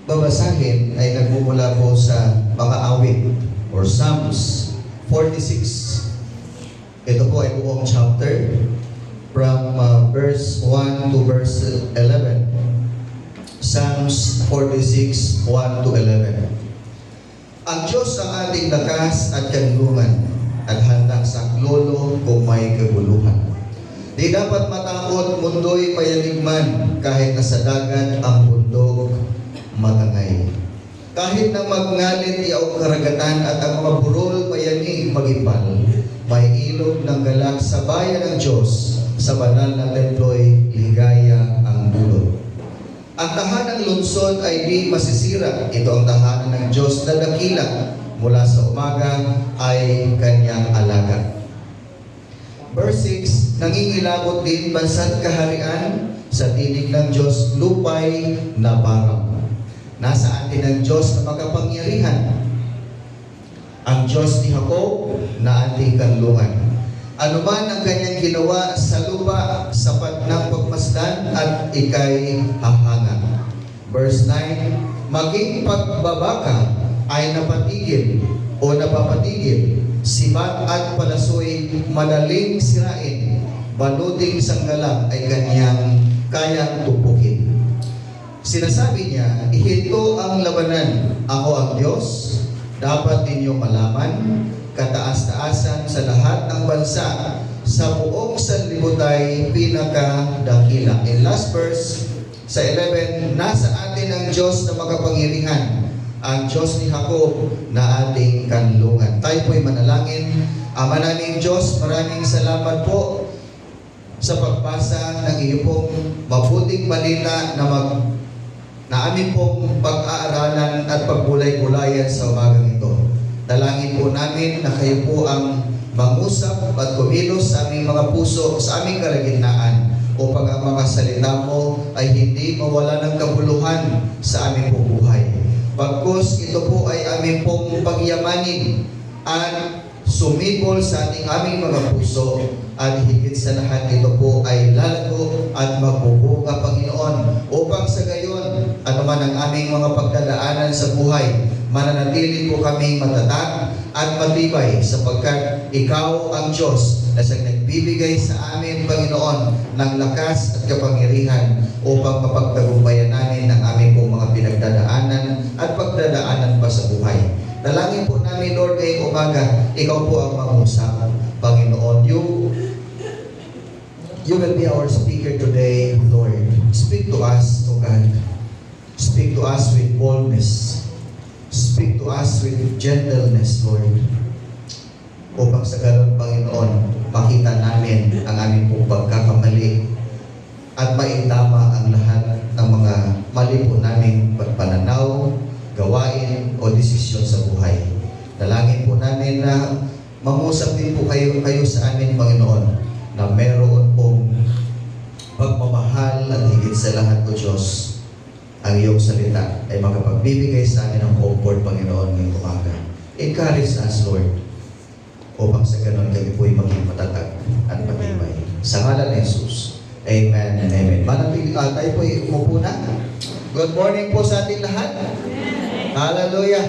babasahin ay nagmumula po sa mga awit or Psalms 46. Ito po ay buong chapter from verse 1 to verse 11. Psalms 46, 1 to 11. Ang Diyos ang ating lakas at kanlungan at handang saklolo kung may kaguluhan. Di dapat matakot, mundo'y payaligman, kahit na sa dagat ang bundok matangay. Kahit na magngalit iaw karagatan at ang mga burol payanig magipal, may ilog ng galak sa bayan ng Diyos, sa banal na templo'y ligaya ang dulot. Ang tahanang lungsod ay di masisira. Ito ang tahanan ng Diyos na dakila. Mula sa umaga ay kanyang alaga. Verse 6, nangingilabot din bansa't kaharian, sa tinig ng Diyos lupay na parang. Nasa atin ang Diyos na makapangyarihan, ang Diyos ni Jacob na ating kanlungan. Ano man ang kanyang ginawa sa lupa, sapat ng pagmasdan at ikay hahanga. Verse 9, maging pagbabaka ay napatigil o napapatigil, sibat at palasoy madaling sirain, baluting sanggalang ay kanyang kayang tupukin. Sinasabi niya, ihinto ang labanan, ako ang Diyos, dapat ninyong malaman, kataas-taasan sa lahat ng bansa, sa buong sanlibutan pinakadakila. In last verse, sa 11, nasa atin ang Diyos na makapangyarihan, ang Diyos ni Jacob na ating kanlungan. Tayo po'y manalangin. Ama naming Diyos, maraming salamat po sa pagbasa ng iyo pong mabuting balita na amin pong pag-aaralan at pagbulay-bulayan sa umagang ito. Dalangin po namin na kayo po ang mangusap at kumilos sa aming mga puso, sa aming kalagitnaan, upang ang mga salita mo ay hindi mawala ng kabuluhan sa aming buhay. Pagkus ito po ay aming pong pagyamanin at sumibol sa aming mga puso, at higit sa lahat ito po ay lalago at magbubuga, Panginoon, upang sa gayon, anuman ang aming mga pagdadaanan sa buhay, mananatili po kaming matatag at matibay, sapagkat ikaw ang Diyos na siyang nagbibigay sa amin, Panginoon, ng lakas at kapangyarihan upang mapagtagumpayan namin ang aming pong mga pinagdadaanan at pagdadaanan pa sa buhay. Dalangin po namin, Lord, ngayong umaga, ikaw po ang mangusap, Panginoon. You will be our speaker today, Lord. Speak to us, O God. Speak to us with boldness. Speak to us with gentleness, Lord. Upang sa ganun, Panginoon, makita namin ang aming pong pagkakamali at maitama ang lahat ng mga mali po naming pagpananaw, gawain o desisyon sa buhay. Dalangin po namin na mangusap din po kayo sa amin, Panginoon, na meron pong pagmamahal at higit sa lahat, O Diyos, ang iyong salita ay makapagbibigay sa amin ng comfort, Panginoon, ngayong umaga. Encourage us, Lord, upang sa ganun kami po'y maging matatag at matibay. Sa ngalan ni Jesus. Amen and amen. Tayo po'y umupo na. Good morning po sa ating lahat. Hallelujah.